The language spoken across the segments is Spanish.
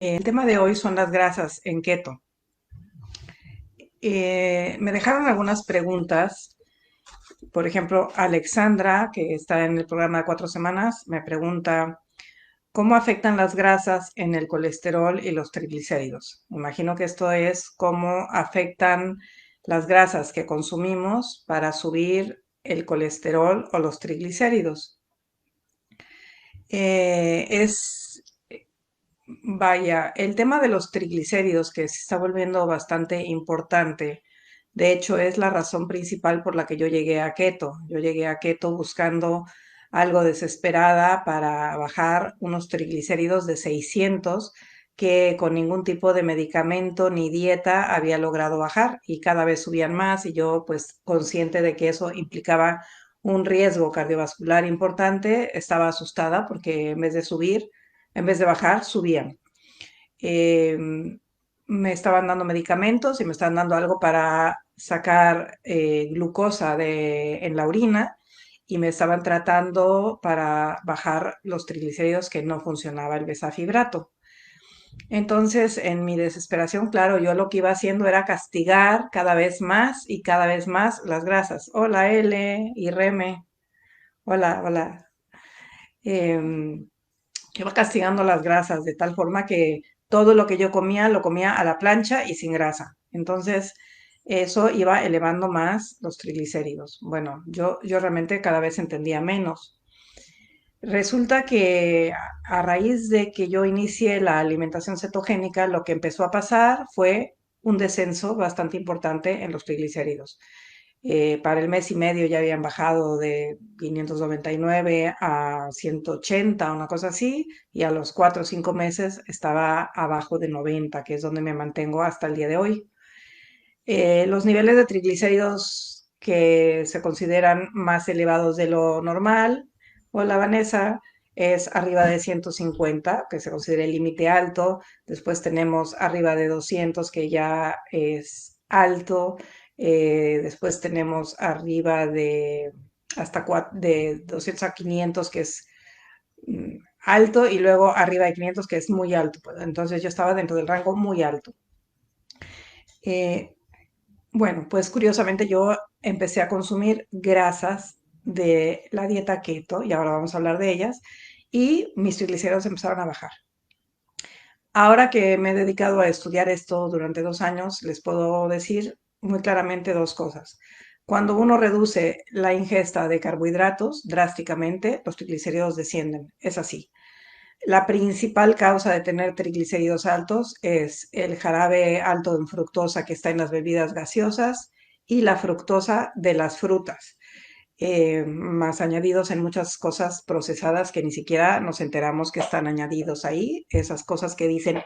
El tema de hoy son las grasas en keto. Me dejaron algunas preguntas. Por ejemplo, Alexandra, que está en el programa de 4 semanas, me pregunta cómo afectan las grasas en el colesterol y los triglicéridos. Imagino que esto es cómo afectan las grasas que consumimos para subir el colesterol o los triglicéridos. Es Vaya, el tema de los triglicéridos que se está volviendo bastante importante, de hecho es la razón principal por la que yo llegué a keto. Yo llegué a keto buscando algo desesperada para bajar unos triglicéridos de 600 que con ningún tipo de medicamento ni dieta había logrado bajar y cada vez subían más y yo pues consciente de que eso implicaba un riesgo cardiovascular importante, estaba asustada porque en vez de bajar, subían. Eh, Me estaban dando medicamentos y me estaban dando algo para sacar glucosa en la orina y me estaban tratando para bajar los triglicéridos que no funcionaba el besafibrato. Entonces, en mi desesperación, claro, yo lo que iba haciendo era castigar cada vez más y cada vez más las grasas. Hola L y Reme, hola, hola. Em, Iba castigando las grasas de tal forma que todo lo que yo comía lo comía a la plancha y sin grasa. Entonces, eso iba elevando más los triglicéridos. Bueno, yo realmente cada vez entendía menos. Resulta que a raíz de que yo inicié la alimentación cetogénica, lo que empezó a pasar fue un descenso bastante importante en los triglicéridos. Para el mes y medio ya habían bajado de 599 a 180, una cosa así, y a los 4 o 5 meses estaba abajo de 90, que es donde me mantengo hasta el día de hoy. Los niveles de triglicéridos que se consideran más elevados de lo normal, hola Vanessa, es arriba de 150, que se considera el límite alto. Después tenemos arriba de 200, que ya es alto. Después tenemos arriba de de 200 a 500, que es alto, y luego arriba de 500, que es muy alto. Pues, entonces yo estaba dentro del rango muy alto. Eh, bueno, pues curiosamente yo empecé a consumir grasas de la dieta keto, y ahora vamos a hablar de ellas, y mis triglicéridos empezaron a bajar. Ahora que me he dedicado a estudiar esto durante 2 años, les puedo decir muy claramente dos cosas. Cuando uno reduce la ingesta de carbohidratos drásticamente, los triglicéridos descienden. Es así. La principal causa de tener triglicéridos altos es el jarabe alto en fructosa que está en las bebidas gaseosas y la fructosa de las frutas, más añadidos en muchas cosas procesadas que ni siquiera nos enteramos que están añadidos ahí. Esas cosas que dicen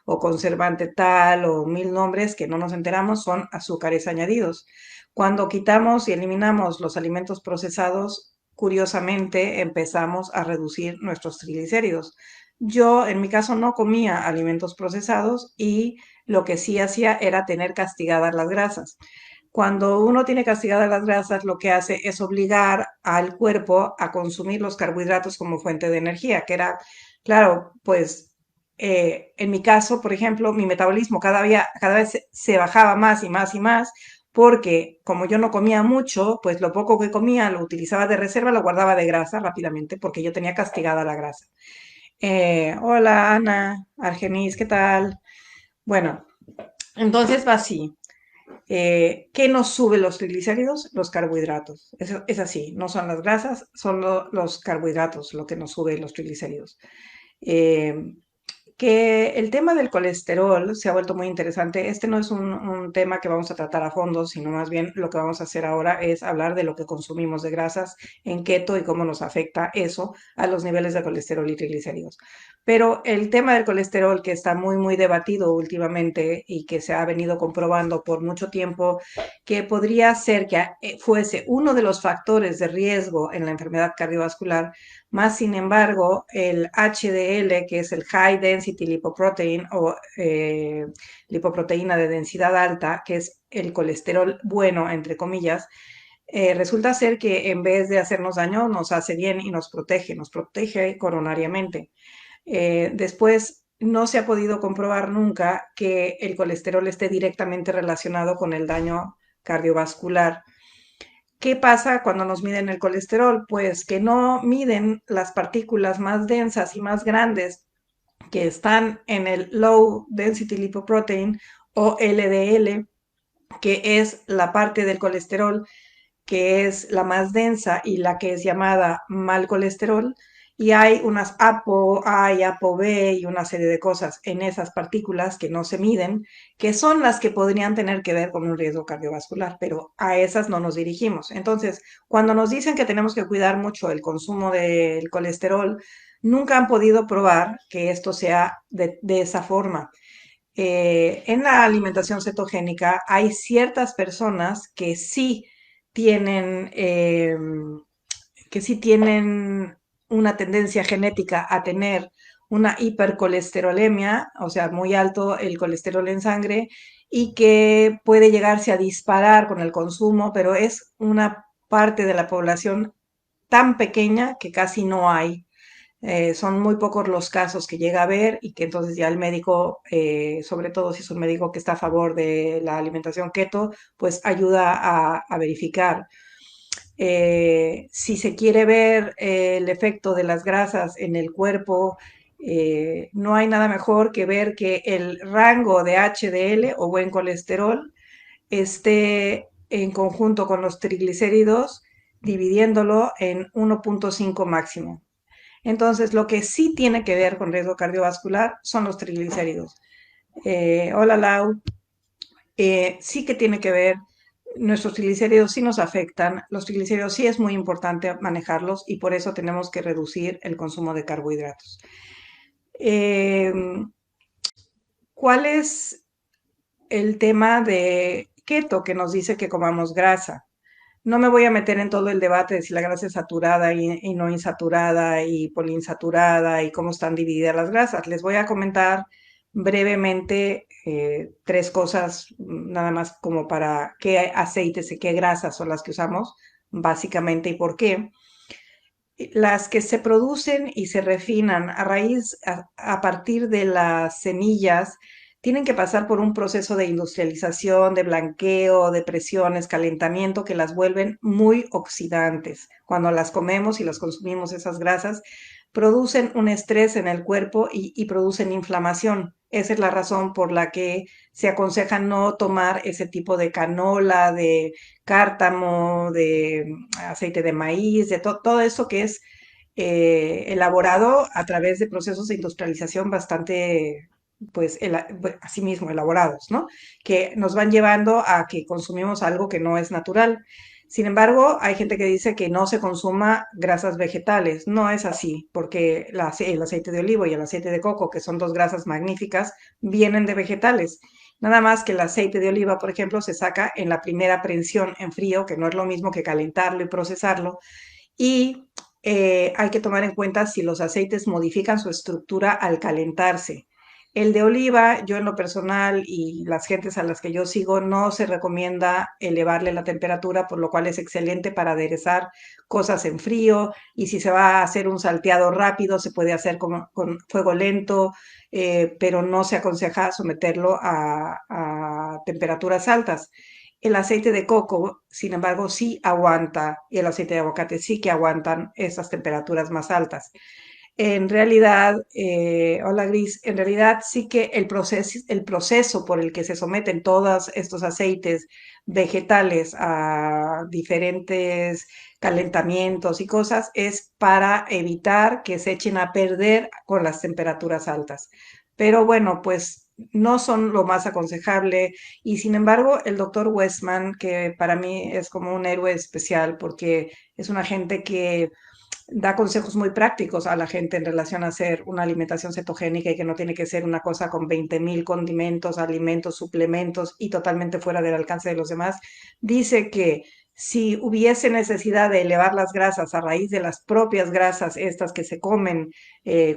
o conservante tal o mil nombres que no nos enteramos son azúcares añadidos. Cuando quitamos y eliminamos los alimentos procesados, curiosamente empezamos a reducir nuestros triglicéridos. Yo, en mi caso, no comía alimentos procesados y lo que sí hacía era tener castigadas las grasas. Cuando uno tiene castigadas las grasas, lo que hace es obligar al cuerpo a consumir los carbohidratos como fuente de energía, que era, claro, pues en mi caso, por ejemplo, mi metabolismo cada vez se bajaba más y más y más, porque como yo no comía mucho, pues lo poco que comía lo utilizaba de reserva, lo guardaba de grasa rápidamente, porque yo tenía castigada la grasa. Hola Ana, Argenis, ¿qué tal? Bueno, entonces va así. ¿Qué nos sube los triglicéridos? Los carbohidratos. Es así, no son las grasas, son los carbohidratos lo que nos sube los triglicéridos. Eh, que el tema del colesterol se ha vuelto muy interesante. Este no es un tema que vamos a tratar a fondo, sino más bien lo que vamos a hacer ahora es hablar de lo que consumimos de grasas en keto y cómo nos afecta eso a los niveles de colesterol y triglicéridos. Pero el tema del colesterol, que está muy, muy debatido últimamente y que se ha venido comprobando por mucho tiempo, que podría ser que fuese uno de los factores de riesgo en la enfermedad cardiovascular, más sin embargo, el HDL, que es el High Density Lipoprotein o lipoproteína de densidad alta, que es el colesterol bueno, entre comillas, resulta ser que en vez de hacernos daño, nos hace bien y nos protege coronariamente. Después, no se ha podido comprobar nunca que el colesterol esté directamente relacionado con el daño cardiovascular. ¿Qué pasa cuando nos miden el colesterol? Pues que no miden las partículas más densas y más grandes que están en el Low Density Lipoprotein o LDL, que es la parte del colesterol que es la más densa y la que es llamada mal colesterol, y hay unas ApoA y ApoB y una serie de cosas en esas partículas que no se miden, que son las que podrían tener que ver con un riesgo cardiovascular, pero a esas no nos dirigimos. Entonces, cuando nos dicen que tenemos que cuidar mucho el consumo del colesterol, nunca han podido probar que esto sea de esa forma. En la alimentación cetogénica hay ciertas personas tienen, que sí tienen una tendencia genética a tener una hipercolesterolemia, o sea, muy alto el colesterol en sangre, y que puede llegarse a disparar con el consumo, pero es una parte de la población tan pequeña que casi no hay. Son muy pocos los casos que llega a ver y que entonces ya el médico, sobre todo si es un médico que está a favor de la alimentación keto, pues ayuda a verificar. Si se quiere ver el efecto de las grasas en el cuerpo, no hay nada mejor que ver que el rango de HDL o buen colesterol esté en conjunto con los triglicéridos, dividiéndolo en 1.5 máximo. Entonces, lo que sí tiene que ver con riesgo cardiovascular son los triglicéridos. Hola Lau, sí que tiene que ver, nuestros triglicéridos sí nos afectan, los triglicéridos sí es muy importante manejarlos y por eso tenemos que reducir el consumo de carbohidratos. Eh, ¿Cuál es el tema de keto que nos dice que comamos grasa? No me voy a meter en todo el debate de si la grasa es saturada y no insaturada y poliinsaturada y cómo están divididas las grasas. Les voy a comentar brevemente tres cosas, nada más como para qué aceites y qué grasas son las que usamos, básicamente, y por qué. Las que se producen y se refinan a partir de las semillas tienen que pasar por un proceso de industrialización, de blanqueo, de presiones, calentamiento que las vuelven muy oxidantes. Cuando las comemos y las consumimos, esas grasas producen un estrés en el cuerpo y producen inflamación. Esa es la razón por la que se aconseja no tomar ese tipo de canola, de cártamo, de aceite de maíz, de todo eso que es elaborado a través de procesos de industrialización bastante, pues, asimismo elaborados, ¿no? Que nos van llevando a que consumimos algo que no es natural. Sin embargo, hay gente que dice que no se consuma grasas vegetales. No es así, porque el aceite de olivo y el aceite de coco, que son dos grasas magníficas, vienen de vegetales. Nada más que el aceite de oliva, por ejemplo, se saca en la primera prensión en frío, que no es lo mismo que calentarlo y procesarlo. Y hay que tomar en cuenta si los aceites modifican su estructura al calentarse. El de oliva, yo en lo personal y las gentes a las que yo sigo, no se recomienda elevarle la temperatura, por lo cual es excelente para aderezar cosas en frío. Y si se va a hacer un salteado rápido, se puede hacer con fuego lento, pero no se aconseja someterlo a temperaturas altas. El aceite de coco, sin embargo, sí aguanta, y el aceite de aguacate sí que aguantan esas temperaturas más altas. En realidad, hola Gris, en realidad sí que el proceso por el que se someten todos estos aceites vegetales a diferentes calentamientos y cosas es para evitar que se echen a perder con las temperaturas altas. Pero bueno, pues no son lo más aconsejable y sin embargo el doctor Westman, que para mí es como un héroe especial porque es una gente que da consejos muy prácticos a la gente en relación a hacer una alimentación cetogénica y que no tiene que ser una cosa con 20.000 condimentos, alimentos, suplementos y totalmente fuera del alcance de los demás. Dice que si hubiese necesidad de elevar las grasas a raíz de las propias grasas, estas que se comen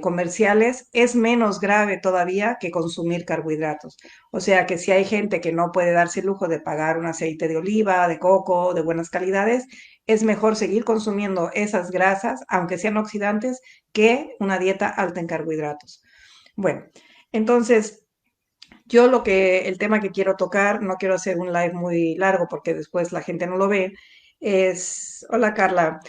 comerciales, es menos grave todavía que consumir carbohidratos. O sea que si hay gente que no puede darse el lujo de pagar un aceite de oliva, de coco, de buenas calidades, es mejor seguir consumiendo esas grasas, aunque sean oxidantes, que una dieta alta en carbohidratos. Bueno, Entonces, yo el tema que quiero tocar, no quiero hacer un live muy largo porque después la gente no lo ve, es, hola Carla,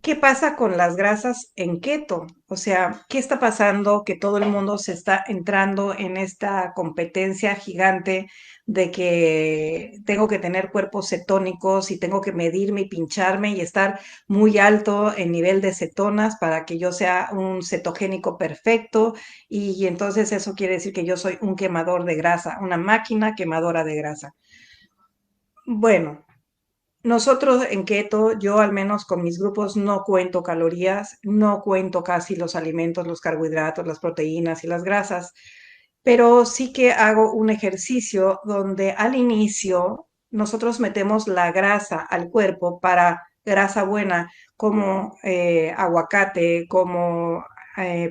¿qué pasa con las grasas en keto? O sea, ¿qué está pasando que todo el mundo se está entrando en esta competencia gigante de que tengo que tener cuerpos cetónicos y tengo que medirme y pincharme y estar muy alto en nivel de cetonas para que yo sea un cetogénico perfecto? Y entonces eso quiere decir que yo soy un quemador de grasa, una máquina quemadora de grasa. Bueno, nosotros en keto, yo al menos con mis grupos no cuento calorías, no cuento casi los alimentos, los carbohidratos, las proteínas y las grasas, pero sí que hago un ejercicio donde al inicio nosotros metemos la grasa al cuerpo para grasa buena, como aguacate, como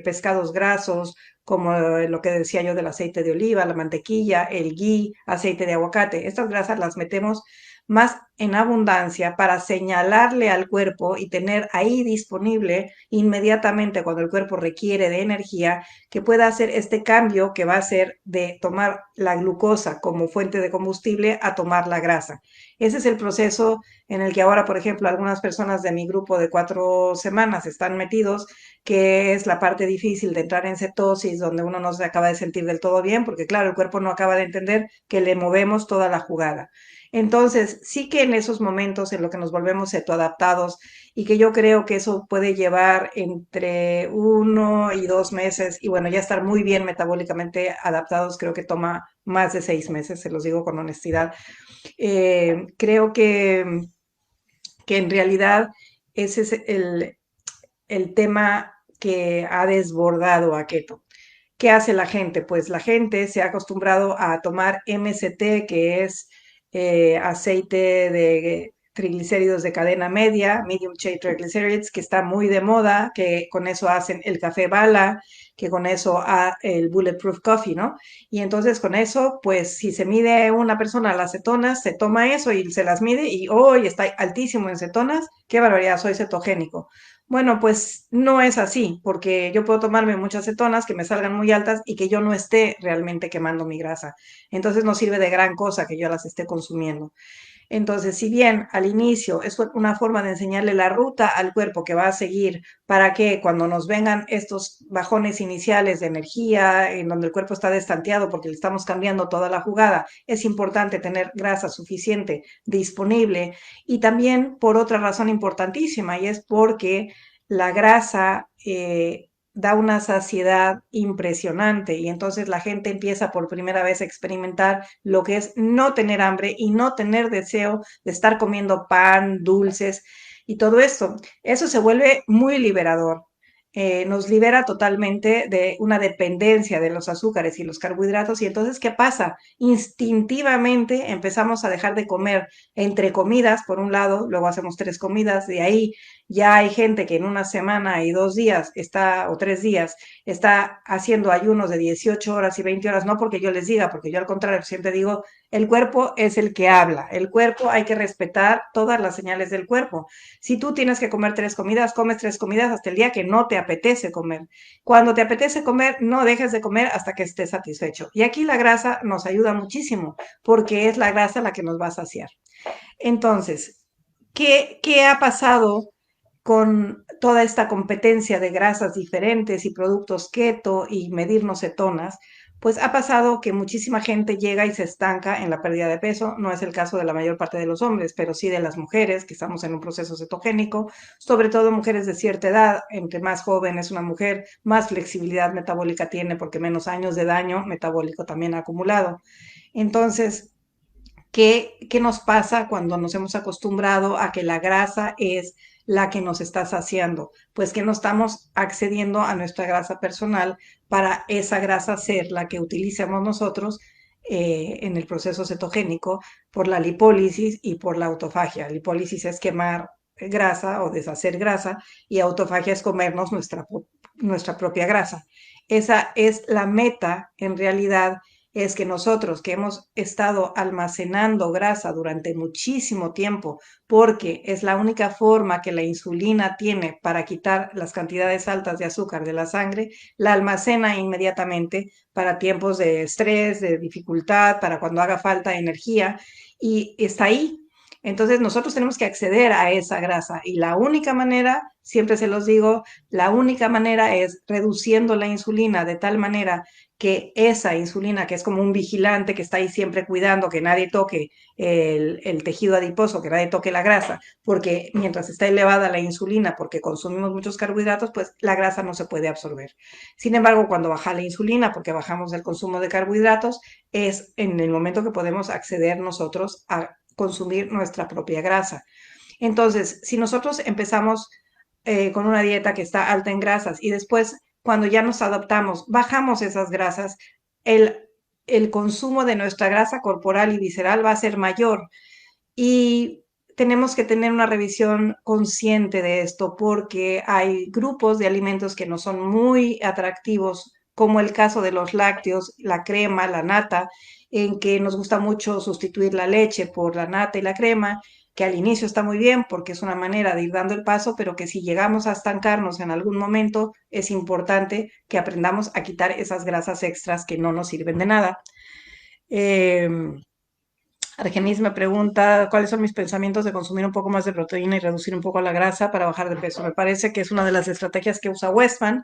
pescados grasos, como lo que decía yo del aceite de oliva, la mantequilla, el ghee, aceite de aguacate. Estas grasas las metemos más en abundancia para señalarle al cuerpo y tener ahí disponible inmediatamente cuando el cuerpo requiere de energía, que pueda hacer este cambio que va a ser de tomar la glucosa como fuente de combustible a tomar la grasa. Ese es el proceso en el que ahora, por ejemplo, algunas personas de mi grupo de 4 semanas están metidos, que es la parte difícil de entrar en cetosis, donde uno no se acaba de sentir del todo bien, porque claro, el cuerpo no acaba de entender que le movemos toda la jugada. Entonces, sí que en esos momentos en los que nos volvemos cetoadaptados y que yo creo que eso puede llevar entre 1 y 2 meses y bueno, ya estar muy bien metabólicamente adaptados, creo que toma más de 6 meses, se los digo con honestidad. Creo que en realidad ese es el tema que ha desbordado a Keto. ¿Qué hace la gente? Pues la gente se ha acostumbrado a tomar MCT, que es aceite de triglicéridos de cadena media, medium chain triglycerides, que está muy de moda, que con eso hacen el café bala, que con eso el bulletproof coffee, ¿no? Y entonces con eso, pues si se mide una persona las cetonas, se toma eso y se las mide y hoy está altísimo en cetonas, qué barbaridad, soy cetogénico. Bueno, pues no es así, porque yo puedo tomarme muchas cetonas que me salgan muy altas y que yo no esté realmente quemando mi grasa. Entonces no sirve de gran cosa que yo las esté consumiendo. Entonces, si bien al inicio es una forma de enseñarle la ruta al cuerpo que va a seguir para que cuando nos vengan estos bajones iniciales de energía, en donde el cuerpo está destanteado porque le estamos cambiando toda la jugada, es importante tener grasa suficiente disponible y también por otra razón importantísima y es porque la grasa da una saciedad impresionante y entonces la gente empieza por primera vez a experimentar lo que es no tener hambre y no tener deseo de estar comiendo pan, dulces y todo esto. Eso se vuelve muy liberador. Nos libera totalmente de una dependencia de los azúcares y los carbohidratos y entonces, ¿qué pasa? Instintivamente empezamos a dejar de comer entre comidas, por un lado, luego hacemos 3 comidas, de ahí ya hay gente que en una semana y 2 días está, o 3 días, está haciendo ayunos de 18 horas y 20 horas, no porque yo les diga, porque yo al contrario siempre digo, el cuerpo es el que habla, el cuerpo hay que respetar todas las señales del cuerpo. Si tú tienes que comer 3 comidas, comes 3 comidas hasta el día que no te apetece comer. Cuando te apetece comer, no dejes de comer hasta que estés satisfecho. Y aquí la grasa nos ayuda muchísimo, porque es la grasa la que nos va a saciar. Entonces, ¿qué ha pasado con toda esta competencia de grasas diferentes y productos keto y medirnos cetonas? Pues ha pasado que muchísima gente llega y se estanca en la pérdida de peso. No es el caso de la mayor parte de los hombres, pero sí de las mujeres que estamos en un proceso cetogénico, sobre todo mujeres de cierta edad. Entre más joven es una mujer, más flexibilidad metabólica tiene porque menos años de daño metabólico también ha acumulado. Entonces, ¿qué nos pasa cuando nos hemos acostumbrado a que la grasa es la que nos está saciando? Pues que no estamos accediendo a nuestra grasa personal para esa grasa ser la que utilicemos nosotros en el proceso cetogénico por la lipólisis y por la autofagia. Lipólisis es quemar grasa o deshacer grasa y autofagia es comernos nuestra propia grasa. Esa es la meta en realidad es que nosotros que hemos estado almacenando grasa durante muchísimo tiempo, porque es la única forma que la insulina tiene para quitar las cantidades altas de azúcar de la sangre, la almacena inmediatamente para tiempos de estrés, de dificultad, para cuando haga falta energía, y está ahí. Entonces nosotros tenemos que acceder a esa grasa y la única manera, siempre se los digo, la única manera es reduciendo la insulina de tal manera que esa insulina, que es como un vigilante que está ahí siempre cuidando que nadie toque el tejido adiposo, que nadie toque la grasa, porque mientras está elevada la insulina, porque consumimos muchos carbohidratos, pues la grasa no se puede absorber. Sin embargo, cuando baja la insulina, porque bajamos el consumo de carbohidratos, es en el momento que podemos acceder nosotros a consumir nuestra propia grasa. Entonces, si nosotros empezamos con una dieta que está alta en grasas y después, cuando ya nos adaptamos, bajamos esas grasas, el, el consumo de nuestra grasa corporal y visceral va a ser mayor. Y tenemos que tener una revisión consciente de esto porque hay grupos de alimentos que no son muy atractivos, como el caso de los lácteos, la crema, la nata, en que nos gusta mucho sustituir la leche por la nata y la crema, que al inicio está muy bien porque es una manera de ir dando el paso, pero que si llegamos a estancarnos en algún momento, es importante que aprendamos a quitar esas grasas extras que no nos sirven de nada. Em, Argenis me pregunta cuáles son mis pensamientos de consumir un poco más de proteína y reducir un poco la grasa para bajar de peso. Me parece que es una de las estrategias que usa Westman.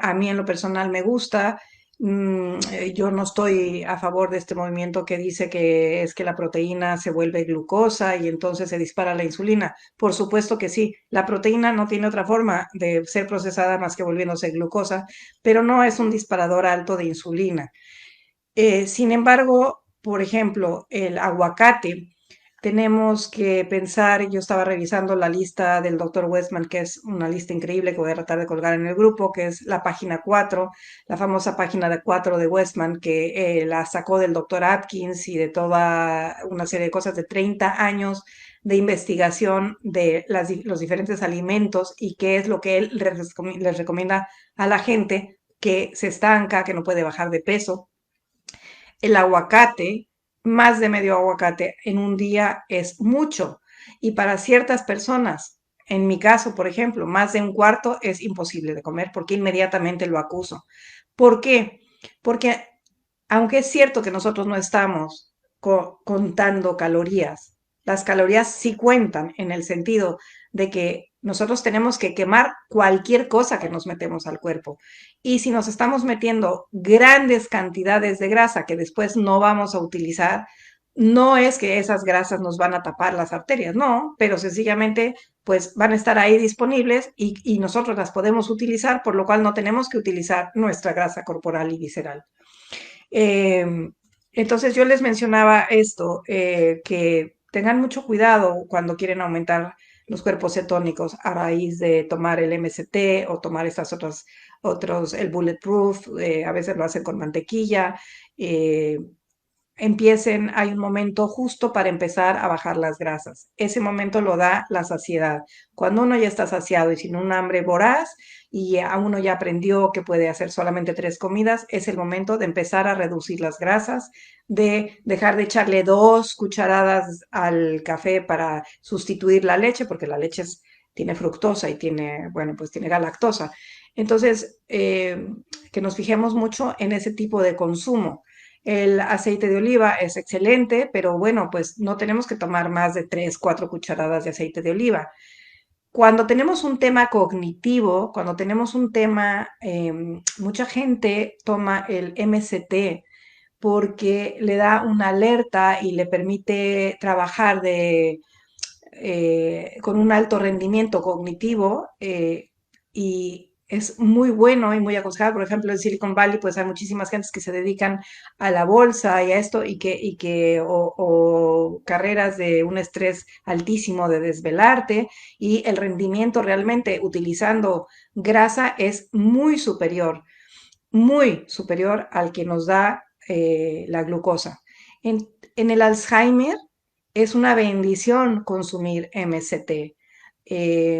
A mí en lo personal me gusta. Yo no estoy a favor de este movimiento que dice que es que la proteína se vuelve glucosa y entonces se dispara la insulina. Por supuesto que sí, la proteína no tiene otra forma de ser procesada más que volviéndose glucosa, pero no es un disparador alto de insulina. Sin embargo, por ejemplo, el aguacate, tenemos que pensar, yo estaba revisando la lista del doctor Westman, que es una lista increíble que voy a tratar de colgar en el grupo, que es la página 4, la famosa página de 4 de Westman, que la sacó del doctor Atkins y de toda una serie de cosas de 30 años de investigación de los diferentes alimentos y qué es lo que él les recomienda a la gente que se estanca, que no puede bajar de peso. El aguacate, más de medio aguacate en un día es mucho. Y para ciertas personas, en mi caso, por ejemplo, más de un cuarto es imposible de comer porque inmediatamente lo acuso. ¿Por qué? Porque aunque es cierto que nosotros no estamos contando calorías, las calorías sí cuentan en el sentido de que nosotros tenemos que quemar cualquier cosa que nos metemos al cuerpo. Y si nos estamos metiendo grandes cantidades de grasa que después no vamos a utilizar, no es que esas grasas nos van a tapar las arterias, no, pero sencillamente pues van a estar ahí disponibles y nosotros las podemos utilizar, por lo cual no tenemos que utilizar nuestra grasa corporal y visceral. Eh, entonces yo les mencionaba esto, que tengan mucho cuidado cuando quieren aumentar los cuerpos cetónicos a raíz de tomar el MCT o tomar estas otros, el Bulletproof, a veces lo hacen con mantequilla. eh, Empiecen, hay un momento justo para empezar a bajar las grasas. Ese momento lo da la saciedad. Cuando uno ya está saciado y sin un hambre voraz y a uno ya aprendió que puede hacer solamente 3 comidas, es el momento de empezar a reducir las grasas, de dejar de echarle 2 cucharadas al café para sustituir la leche, porque la leche tiene fructosa y tiene, bueno, pues tiene galactosa. Entonces, que nos fijemos mucho en ese tipo de consumo. El aceite de oliva es excelente, pero bueno, pues no tenemos que tomar más de 3, 4 cucharadas de aceite de oliva. Cuando tenemos un tema cognitivo, cuando tenemos un tema, mucha gente toma el MCT porque le da una alerta y le permite trabajar con un alto rendimiento cognitivo y es muy bueno y muy aconsejable. Por ejemplo, en Silicon Valley, pues hay muchísimas gentes que se dedican a la bolsa y a esto o carreras de un estrés altísimo de desvelarte y el rendimiento realmente utilizando grasa es muy superior al que nos da la glucosa. En el Alzheimer es una bendición consumir MCT.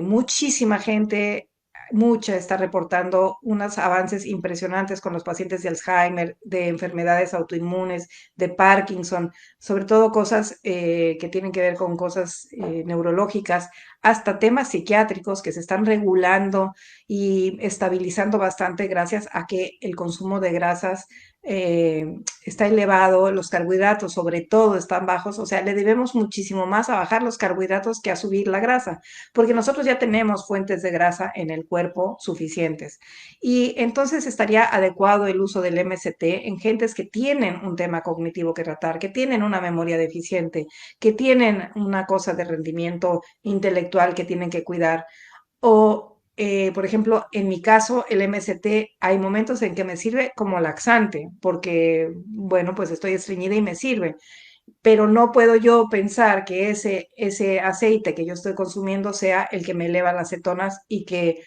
Muchísima gente mucha está reportando unos avances impresionantes con los pacientes de Alzheimer, de enfermedades autoinmunes, de Parkinson, sobre todo cosas que tienen que ver con cosas neurológicas, hasta temas psiquiátricos que se están regulando y estabilizando bastante gracias a que el consumo de grasas está elevado, los carbohidratos sobre todo están bajos, o sea, le debemos muchísimo más a bajar los carbohidratos que a subir la grasa, porque nosotros ya tenemos fuentes de grasa en el cuerpo suficientes. Y entonces estaría adecuado el uso del MCT en gentes que tienen un tema cognitivo que tratar, que tienen una memoria deficiente, que tienen una cosa de rendimiento intelectual que tienen que cuidar. O, por ejemplo, en mi caso, el MST, hay momentos en que me sirve como laxante, porque, bueno, pues estoy estreñida y me sirve, pero no puedo yo pensar que ese aceite que yo estoy consumiendo sea el que me eleva las cetonas y que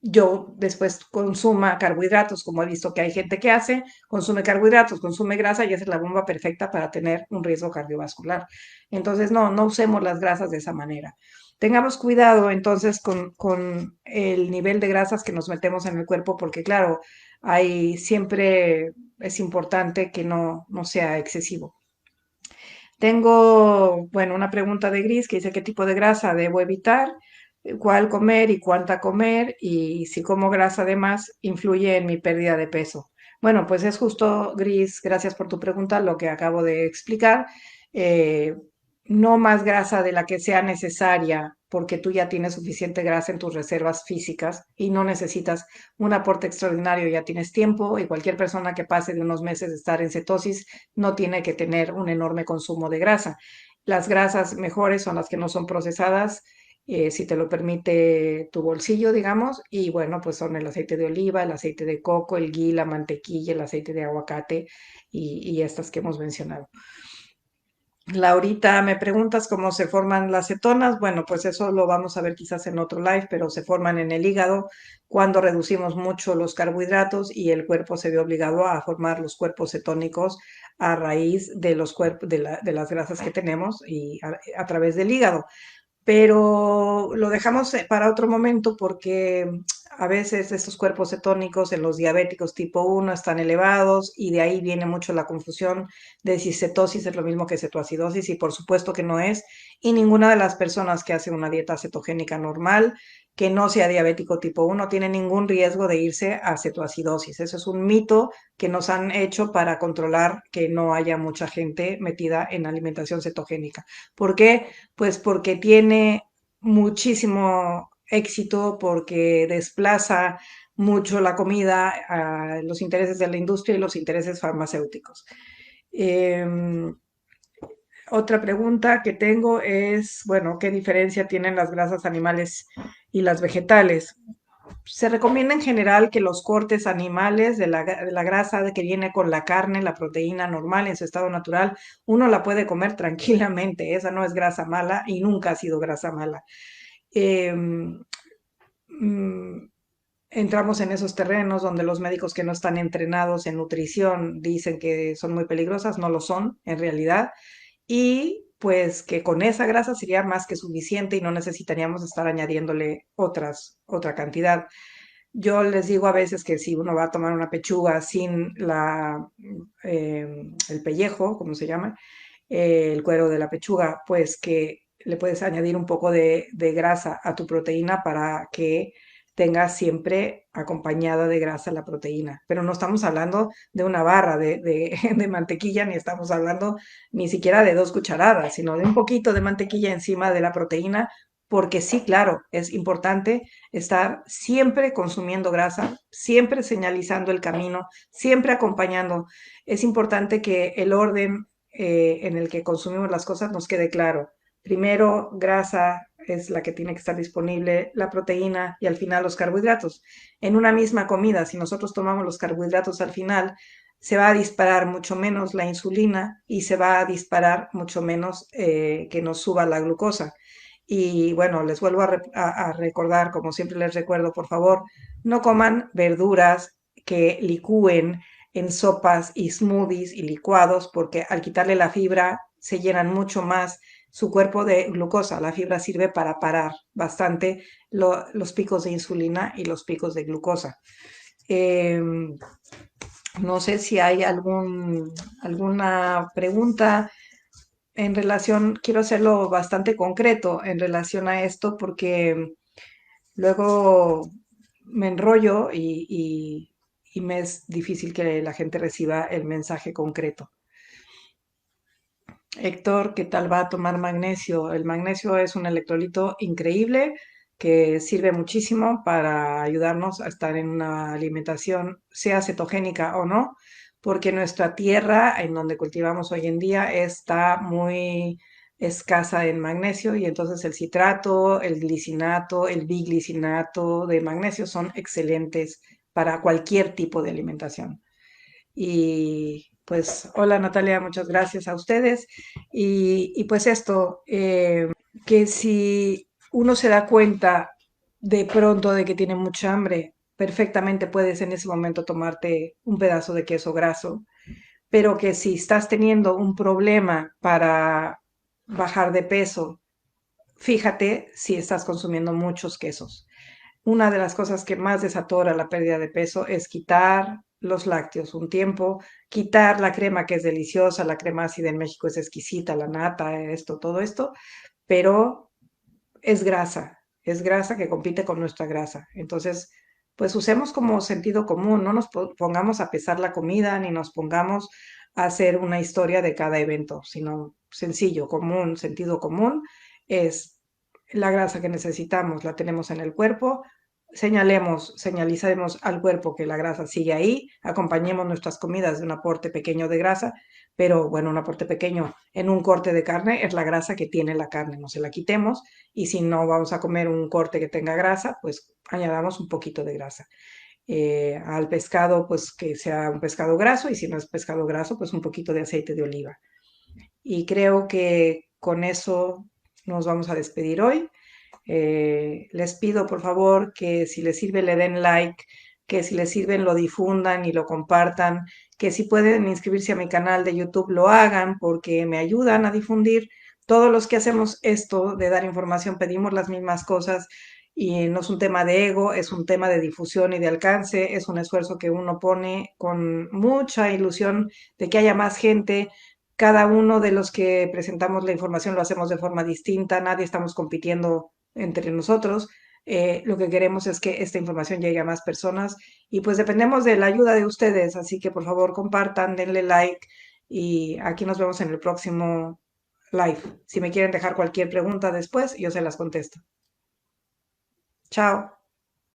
yo después consuma carbohidratos, como he visto que hay gente que hace, consume carbohidratos, consume grasa y esa es la bomba perfecta para tener un riesgo cardiovascular. Entonces, no, no usemos las grasas de esa manera. Tengamos cuidado entonces con el nivel de grasas que nos metemos en el cuerpo, porque claro, hay siempre es importante que no sea excesivo. Tengo, bueno, una pregunta de Gris que dice qué tipo de grasa debo evitar, cuál comer y cuánta comer, y si como grasa además influye en mi pérdida de peso. Bueno, pues es justo, Gris, gracias por tu pregunta, lo que acabo de explicar. Eh, no más grasa de la que sea necesaria, porque tú ya tienes suficiente grasa en tus reservas físicas y no necesitas un aporte extraordinario, ya tienes tiempo y cualquier persona que pase de unos meses de estar en cetosis no tiene que tener un enorme consumo de grasa. Las grasas mejores son las que no son procesadas, si te lo permite tu bolsillo, digamos, y bueno, pues son el aceite de oliva, el aceite de coco, el ghee, la mantequilla, el aceite de aguacate y estas que hemos mencionado. Laurita, me preguntas cómo se forman las cetonas. Bueno, pues eso lo vamos a ver quizás en otro live, pero se forman en el hígado cuando reducimos mucho los carbohidratos y el cuerpo se ve obligado a formar los cuerpos cetónicos a raíz de los cuerpos de las grasas que tenemos y a través del hígado, pero lo dejamos para otro momento porque a veces estos cuerpos cetónicos en los diabéticos tipo 1 están elevados y de ahí viene mucho la confusión de si cetosis es lo mismo que cetoacidosis y por supuesto que no es. Y ninguna de las personas que hacen una dieta cetogénica normal, que no sea diabético tipo 1, tiene ningún riesgo de irse a cetoacidosis. Eso es un mito que nos han hecho para controlar que no haya mucha gente metida en alimentación cetogénica. ¿Por qué? Pues porque tiene muchísimo éxito, porque desplaza mucho la comida a los intereses de la industria y los intereses farmacéuticos. Em, Otra pregunta que tengo es, bueno, ¿qué diferencia tienen las grasas animales y las vegetales? Se recomienda en general que los cortes animales de la grasa que viene con la carne, la proteína normal en su estado natural, uno la puede comer tranquilamente. Esa no es grasa mala y nunca ha sido grasa mala. Em, mm, Entramos en esos terrenos donde los médicos que no están entrenados en nutrición dicen que son muy peligrosas, no lo son en realidad, y pues que con esa grasa sería más que suficiente y no necesitaríamos estar añadiéndole otra cantidad. Yo les digo a veces que si uno va a tomar una pechuga sin el pellejo, como se llama, el cuero de la pechuga, pues que le puedes añadir un poco de grasa a tu proteína para que tengas siempre acompañada de grasa la proteína. Pero no estamos hablando de una barra de mantequilla, ni estamos hablando ni siquiera de 2 cucharadas, sino de un poquito de mantequilla encima de la proteína, porque sí, claro, es importante estar siempre consumiendo grasa, siempre señalizando el camino, siempre acompañando. Es importante que el orden en el que consumimos las cosas nos quede claro. Primero, grasa es la que tiene que estar disponible, la proteína y al final los carbohidratos. En una misma comida, si nosotros tomamos los carbohidratos al final, se va a disparar mucho menos la insulina y se va a disparar mucho menos que nos suba la glucosa. Y bueno, les vuelvo a recordar, como siempre les recuerdo, por favor, no coman verduras que licúen en sopas y smoothies y licuados, porque al quitarle la fibra se llenan mucho más, su cuerpo de glucosa. La fibra sirve para parar bastante los picos de insulina y los picos de glucosa. Em, no sé si hay alguna pregunta en relación, quiero hacerlo bastante concreto en relación a esto porque luego me enrollo y me es difícil que la gente reciba el mensaje concreto. Héctor, ¿qué tal va a tomar magnesio? El magnesio es un electrolito increíble que sirve muchísimo para ayudarnos a estar en una alimentación, sea cetogénica o no, porque nuestra tierra en donde cultivamos hoy en día está muy escasa en magnesio y entonces el citrato, el glicinato, el biglicinato de magnesio son excelentes para cualquier tipo de alimentación. Y pues, hola Natalia, muchas gracias a ustedes. Y pues esto, que si uno se da cuenta de pronto de que tiene mucha hambre, perfectamente puedes en ese momento tomarte un pedazo de queso graso, pero que si estás teniendo un problema para bajar de peso, fíjate si estás consumiendo muchos quesos. Una de las cosas que más desatora la pérdida de peso es quitar los lácteos un tiempo, quitar la crema que es deliciosa, la crema ácida en México es exquisita, la nata, esto, todo esto, pero es grasa que compite con nuestra grasa. Entonces, pues usemos como sentido común, no nos pongamos a pesar la comida ni nos pongamos a hacer una historia de cada evento, sino sencillo, común, sentido común es la grasa que necesitamos, la tenemos en el cuerpo, señalicemos al cuerpo que la grasa sigue ahí, acompañemos nuestras comidas de un aporte pequeño de grasa, pero bueno, un aporte pequeño en un corte de carne es la grasa que tiene la carne, no se la quitemos y si no vamos a comer un corte que tenga grasa, pues añadamos un poquito de grasa. Al pescado, pues que sea un pescado graso y si no es pescado graso, pues un poquito de aceite de oliva. Y creo que con eso nos vamos a despedir hoy. Les pido por favor que si les sirve le den like, que si les sirven lo difundan y lo compartan, que si pueden inscribirse a mi canal de YouTube lo hagan porque me ayudan a difundir. Todos los que hacemos esto de dar información pedimos las mismas cosas y no es un tema de ego, es un tema de difusión y de alcance, es un esfuerzo que uno pone con mucha ilusión de que haya más gente. Cada uno de los que presentamos la información lo hacemos de forma distinta, nadie estamos compitiendo entre nosotros. Lo que queremos es que esta información llegue a más personas y pues dependemos de la ayuda de ustedes, así que por favor compartan, denle like y aquí nos vemos en el próximo live. Si me quieren dejar cualquier pregunta después, yo se las contesto. Chao.